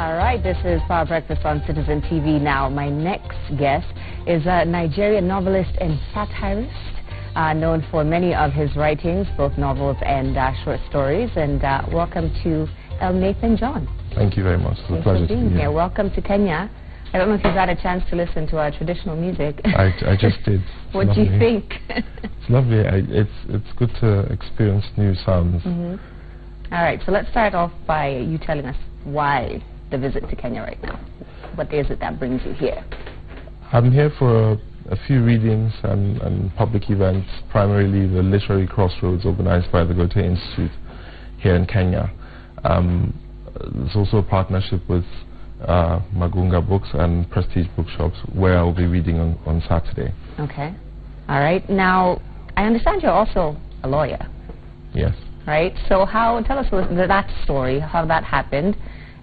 All right, this is Power Breakfast on Citizen TV now. My next guest is a Nigerian novelist and satirist, known for many of his writings, both novels and short stories. And welcome to El Nathan John. Thank you very much. It's a pleasure to be here. Welcome to Kenya. I don't know if you've had a chance to listen to our traditional music. I just did. What do you think? It's lovely. It's good to experience new sounds. All right, so let's start off by you telling us why the visit to Kenya right now. What is it that brings you here? I'm here for a few readings and public events, primarily the Literary Crossroads organized by the Goethe Institute here in Kenya. There's also a partnership with Magunga Books and Prestige Bookshops, where I'll be reading on Saturday. Okay. All right. Now, I understand you're also a lawyer. Yes. Right? So tell us that story, how that happened,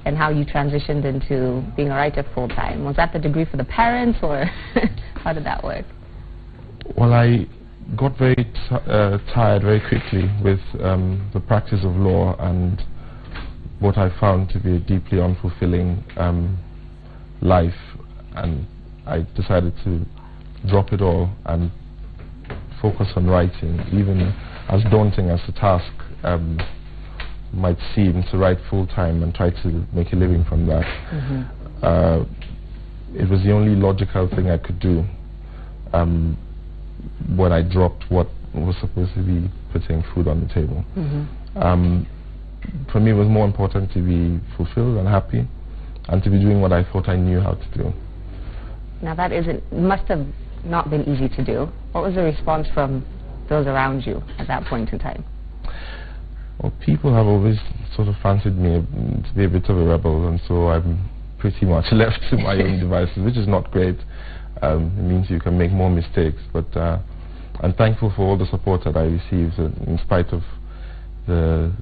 and how you transitioned into being a writer full-time. Was that the degree for the parents, or how did that work? Well, I got very tired very quickly with the practice of law and what I found to be a deeply unfulfilling life, and I decided to drop it all and focus on writing, even as daunting as the task might seem, to write full-time and try to make a living from that. It was the only logical thing I could do when I dropped what was supposed to be putting food on the table. For me, it was more important to be fulfilled and happy, and to be doing what I thought I knew how to do. Now that must have not been easy to do. What was the response from those around you at that point in time? Well, people have always sort of fancied me to be a bit of a rebel, and so I'm pretty much left to my own devices, which is not great. It means you can make more mistakes, but I'm thankful for all the support that I received, in spite of the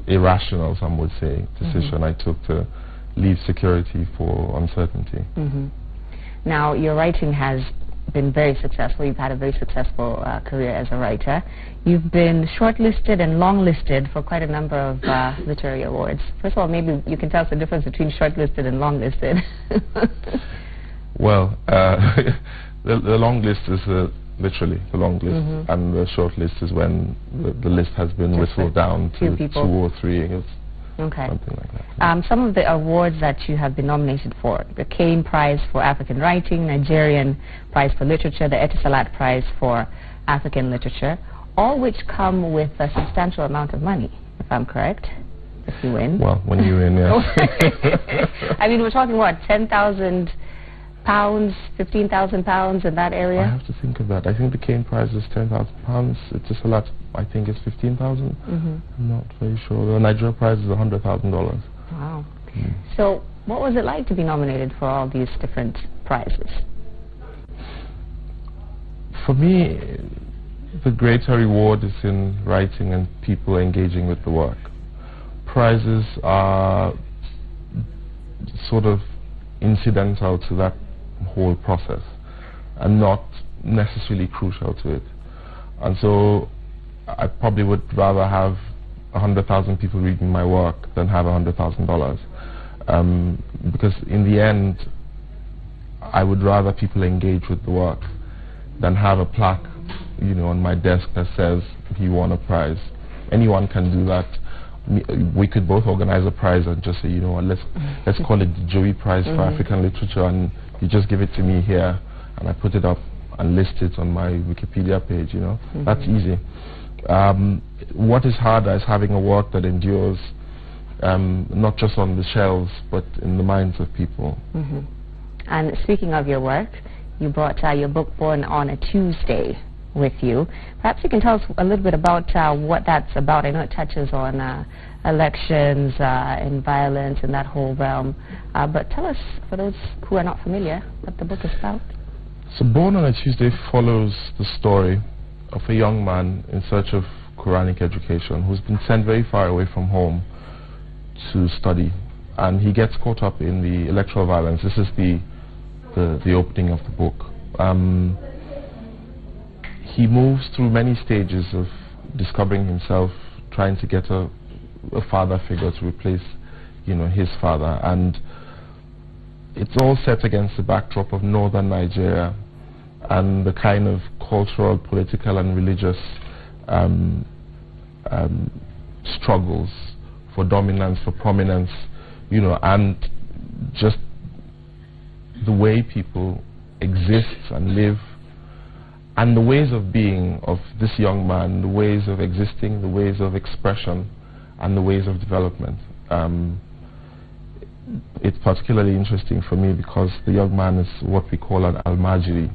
irrational, some would say, decision I took to leave security for uncertainty. Now, your writing has been very successful. You've had a very successful career as a writer. You've been shortlisted and longlisted for quite a number of literary awards. First of all, maybe you can tell us the difference between shortlisted and longlisted. Well, the long list is literally the long list, and the short list is when the list has been whittled down to 2 or 3. Okay. Something like that. Some of the awards that you have been nominated for: the Kane Prize for African Writing, Nigerian Prize for Literature, the Etisalat Prize for African Literature, all which come with a substantial amount of money, if I'm correct, if you win. Well, when you win, yes. I mean, we're talking, what, 10,000 pounds, 15,000 pounds, in that area? I have to think of that. I think the Kane Prize is 10,000 pounds. Etisalat, I think, is 15,000. I'm not very sure. The Nigeria Prize is $100,000. Wow. So, what was it like to be nominated for all these different prizes? For me, the greater reward is in writing and people engaging with the work. Prizes are sort of incidental to that whole process and not necessarily crucial to it. And so I probably would rather have 100,000 people reading my work than have $100,000, because in the end I would rather people engage with the work than have a plaque, on my desk that says he won a prize. Anyone can do that. We could both organize a prize and just say, let's call it the Joey Prize for African Literature, and you just give it to me here, and I put it up and list it on my Wikipedia page. That's easy. What is harder is having a work that endures, not just on the shelves, but in the minds of people. And speaking of your work, you brought your book Born on a Tuesday with you. Perhaps you can tell us a little bit about what that's about. I know it touches on elections and violence and that whole realm, but tell us, for those who are not familiar, what the book is about. So Born on a Tuesday follows the story of a young man in search of Quranic education who's been sent very far away from home to study, and he gets caught up in the electoral violence. This is the opening of the book. He moves through many stages of discovering himself, trying to get a a father figure to replace, his father. And it's all set against the backdrop of northern Nigeria and the kind of cultural, political, and religious struggles for dominance, for prominence, and just the way people exist and live, and the ways of being of this young man, the ways of existing, the ways of expression, and the ways of development. It's particularly interesting for me because the young man is what we call an almajiri,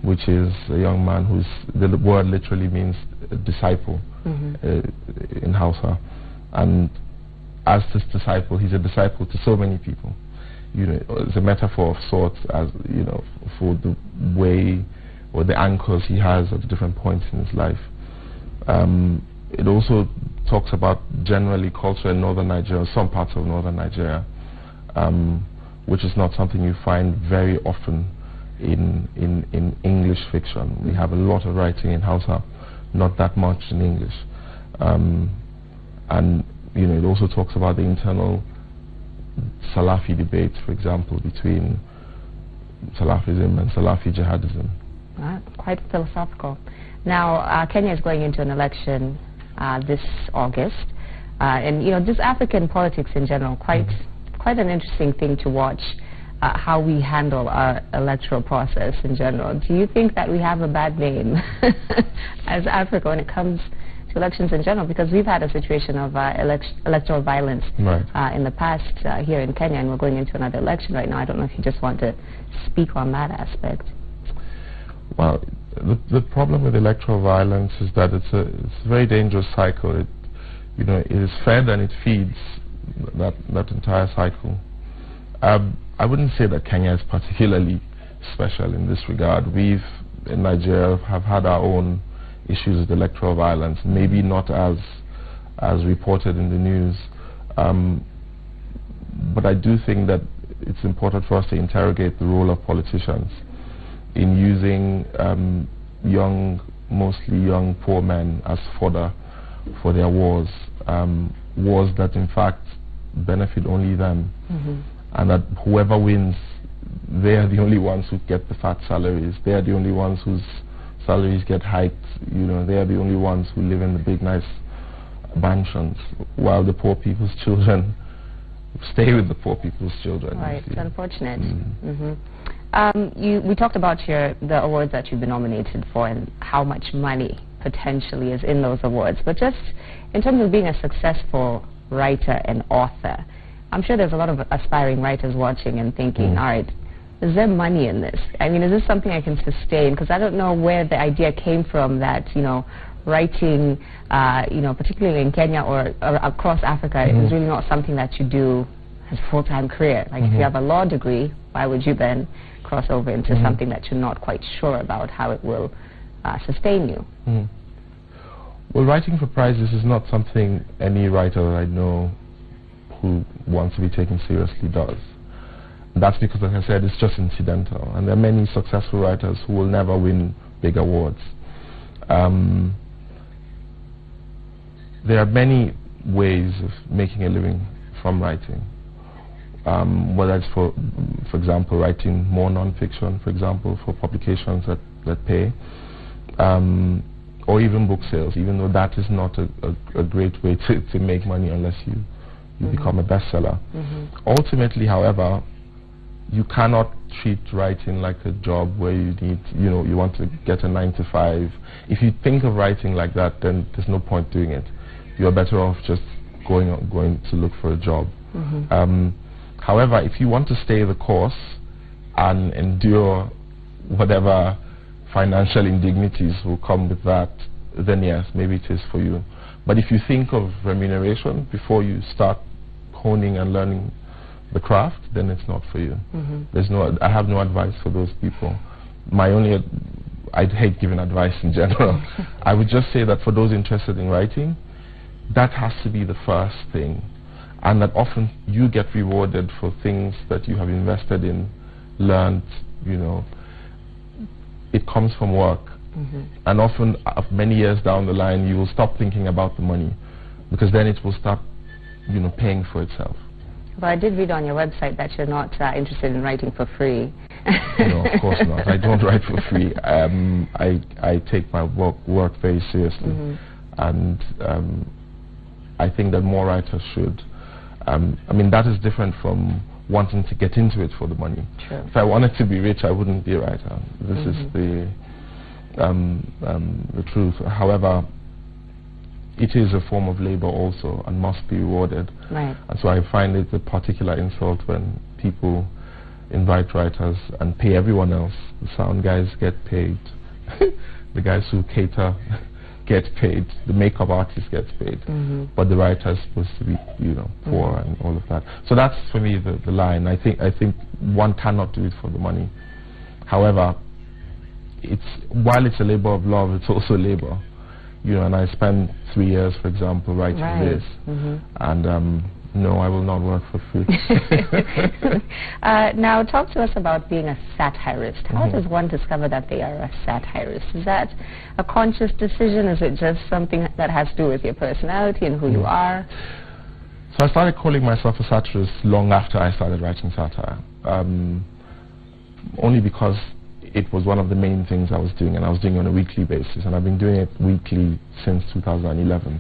which is a young man the word literally means disciple in Hausa. And as this disciple, he's a disciple to so many people. It's a metaphor of sorts, as for the way or the anchors he has at different points in his life. It also talks about generally culture in northern Nigeria, some parts of northern Nigeria, which is not something you find very often in English fiction. We have a lot of writing in Hausa, not that much in English. And it also talks about the internal Salafi debates, for example, between Salafism and Salafi jihadism. Quite philosophical. Now, Kenya is going into an election this August, and just African politics in general, quite an interesting thing to watch. How we handle our electoral process in general. Do you think that we have a bad name as Africa when it comes to elections in general? Because we've had a situation of electoral violence in the past here in Kenya, and we're going into another election right now. I don't know if you just want to speak on that aspect. Well, the problem with electoral violence is that it's a very dangerous cycle. It is fed and it feeds that entire cycle. I wouldn't say that Kenya is particularly special in this regard. We've, in Nigeria, have had our own issues with electoral violence, maybe not as reported in the news. But I do think that it's important for us to interrogate the role of politicians in using mostly young poor men as fodder for their wars, wars that in fact benefit only them. And that whoever wins, they are the only ones who get the fat salaries. They are the only ones whose salaries get hiked. They are the only ones who live in the big, nice mansions, while the poor people's children stay with the poor people's children. Right, it's unfortunate. We talked about the awards that you've been nominated for and how much money potentially is in those awards. But just in terms of being a successful writer and author, I'm sure there's a lot of aspiring writers watching and thinking, all right, is there money in this? I mean, is this something I can sustain? Because I don't know where the idea came from that, writing, particularly in Kenya or across Africa, is really not something that you do as a full-time career. Like if you have a law degree, why would you then cross over into something that you're not quite sure about how it will sustain you? Well, writing for prizes is not something any writer that I know who wants to be taken seriously does. And that's because, like I said, it's just incidental, and there are many successful writers who will never win big awards. There are many ways of making a living from writing, whether it's for example, writing more non-fiction, for example, for publications that pay, or even book sales, even though that is not a great way to make money unless you become a bestseller. Ultimately, however, you cannot treat writing like a job where you need, you want to get a 9 to 5. If you think of writing like that, then there's no point doing it. You're better off just going to look for a job. However, if you want to stay the course and endure whatever financial indignities will come with that, then yes, maybe it is for you. But if you think of remuneration before you start honing and learning the craft, then it's not for you. I have no advice for those people. I'd hate giving advice in general. I would just say that for those interested in writing, that has to be the first thing, and that often you get rewarded for things that you have invested in, learned, it comes from work. And often, many years down the line, you will stop thinking about the money because then it will start, paying for itself. But I did read on your website that you're not interested in writing for free. No, of course not. I don't write for free. I take my work very seriously, and I think that more writers should. That is different from wanting to get into it for the money. True. If I wanted to be rich, I wouldn't be a writer. This is the truth. However, it is a form of labor also and must be rewarded. Right. And so I find it a particular insult when people invite writers and pay everyone else. The sound guys get paid. The guys who cater get paid. The makeup artist gets paid. But the writer is supposed to be, poor and all of that. So that's for me the line. I think one cannot do it for the money. However, while it's a labor of love, it's also labor. And I spent 3 years, for example, writing this. And no, I will not work for free. Now, talk to us about being a satirist. How does one discover that they are a satirist? Is that a conscious decision? Is it just something that has to do with your personality and who you are? So I started calling myself a satirist long after I started writing satire. Only because it was one of the main things I was doing, and I was doing it on a weekly basis, and I've been doing it weekly since 2011.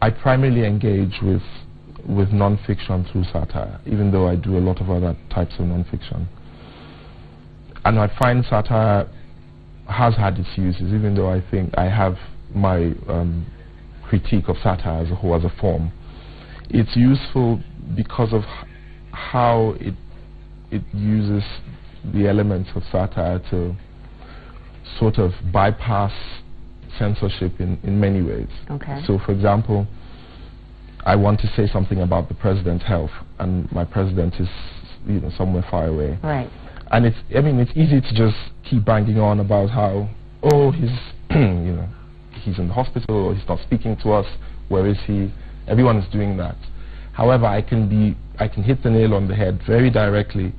I primarily engage with non-fiction through satire, even though I do a lot of other types of non-fiction. And I find satire has had its uses, even though I think I have my critique of satire as a whole, as a form. It's useful because of how it uses the elements of satire to sort of bypass censorship in many ways. Okay. So, for example, I want to say something about the president's health, and my president is, somewhere far away. Right. And it's easy to just keep banging on about how, he's, he's in the hospital, or he's not speaking to us. Where is he? Everyone is doing that. However, I can hit the nail on the head very directly,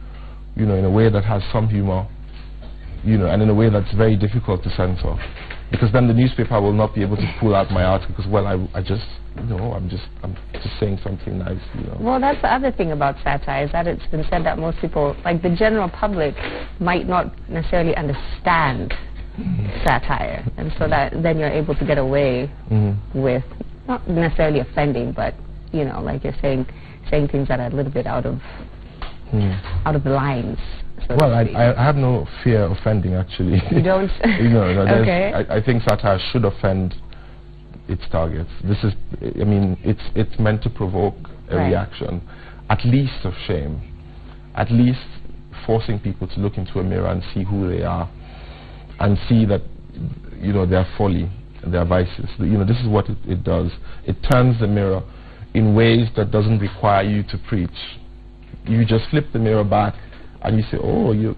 in a way that has some humor, and in a way that's very difficult to censor. Because then the newspaper will not be able to pull out my article because, well, I'm just saying something nice, Well, that's the other thing about satire, is that it's been said that most people, like the general public, might not necessarily understand satire, and so that then you're able to get away with not necessarily offending, but like you're saying things that are a little bit out of the lines. So well, I have no fear of offending, actually. You don't? No. Okay. I think satire should offend its targets. It's meant to provoke a reaction, at least of shame, at least forcing people to look into a mirror and see who they are, and see that their folly, their vices. This is what it does. It turns the mirror in ways that doesn't require you to preach. You just flip the mirror back and you say,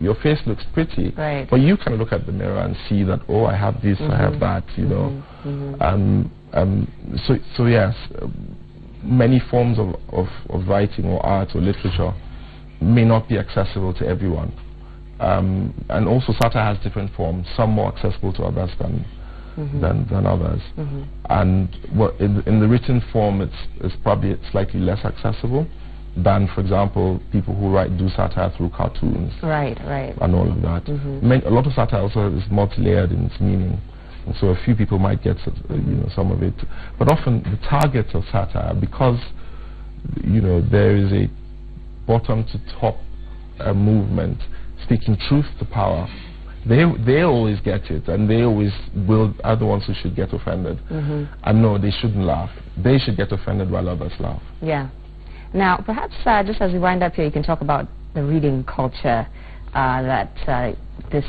your face looks pretty. Right. But you can look at the mirror and see that, I have this, I have that, So yes, many forms of writing or art or literature may not be accessible to everyone. And also satire has different forms, some more accessible to others than others. And in the written form, it's probably slightly less accessible than, for example, people who do satire through cartoons. Right. And all of that. A lot of satire also is multi-layered in its meaning, and so a few people might get some of it. But often the targets of satire, because there is a bottom to top movement speaking truth to power, they always get it, and they always are the ones who should get offended. And no, they shouldn't laugh. They should get offended while others laugh. Yeah. Now, perhaps just as we wind up here, you can talk about the reading culture that this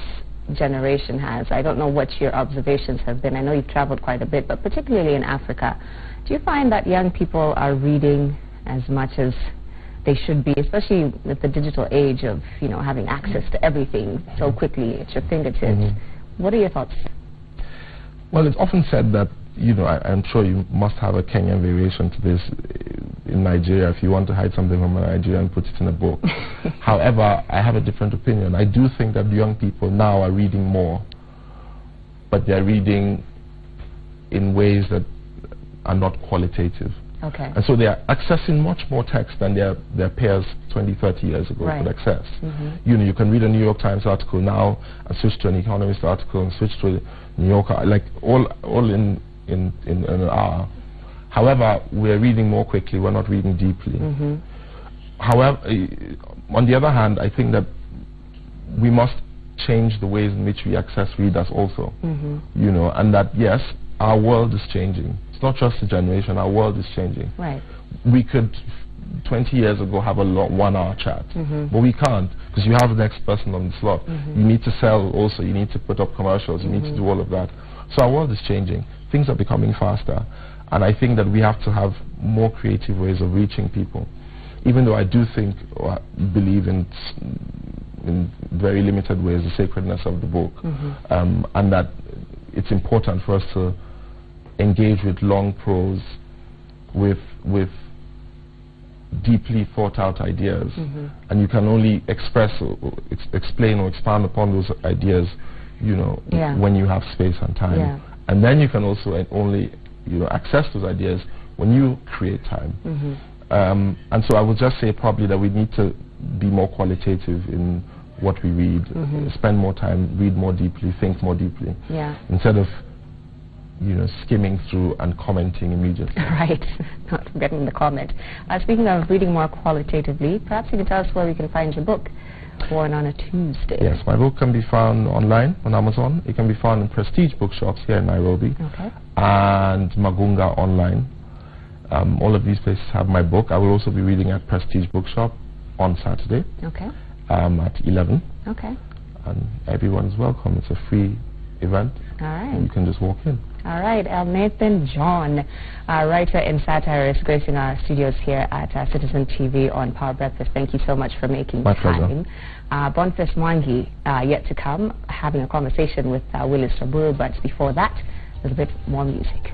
generation has. I don't know what your observations have been. I know you've traveled quite a bit, but particularly in Africa, do you find that young people are reading as much as they should be, especially with the digital age of having access to everything so quickly at your fingertips? What are your thoughts? Well, it's often said that I'm sure you must have a Kenyan variation to this in Nigeria. If you want to hide something from a Nigerian, put it in a book. However, I have a different opinion. I do think that young people now are reading more, but they're reading in ways that are not qualitative. Okay. And so they are accessing much more text than their peers 20, 30 years ago could access. You know, you can read a New York Times article now and switch to an Economist article and switch to a New Yorker, like all in an hour. However, we're reading more quickly, we're not reading deeply. However, on the other hand, I think that we must change the ways in which we access readers also. You know, and that yes, our world is changing. It's not just a generation, our world is changing. Right. We could 20 years ago have a 1 hour chat, but we can't, because you have the next person on the slot. You need to sell also, you need to put up commercials, you need to do all of that. So our world is changing, things are becoming faster, and I think that we have to have more creative ways of reaching people. Even though I do think or believe in very limited ways the sacredness of the book, and that it's important for us to engage with long prose, with deeply thought out ideas, and you can only express or explain or expand upon those ideas, you know, when you have space and time, and then you can also only, you know, access those ideas when you create time. And so I would just say probably that we need to be more qualitative in what we read, spend more time, read more deeply, think more deeply, instead of, you know, skimming through and commenting immediately. Right, not forgetting the comment. Speaking of reading more qualitatively, perhaps you can tell us where we can find your book, Born on a Tuesday. Yes, my book can be found online on Amazon. It can be found in Prestige bookshops here in Nairobi, and Magunga online. All of these places have my book. I will also be reading at Prestige Bookshop on Saturday at 11. And everyone's welcome. It's a free event. All right. You can just walk in. All right. Nathan John, writer and satirist, gracing our studios here at Citizen TV on Power Breakfast. Thank you so much for making My time. Boniface Mwangi, yet to come, having a conversation with Willis Saburo, but before that, a little bit more music.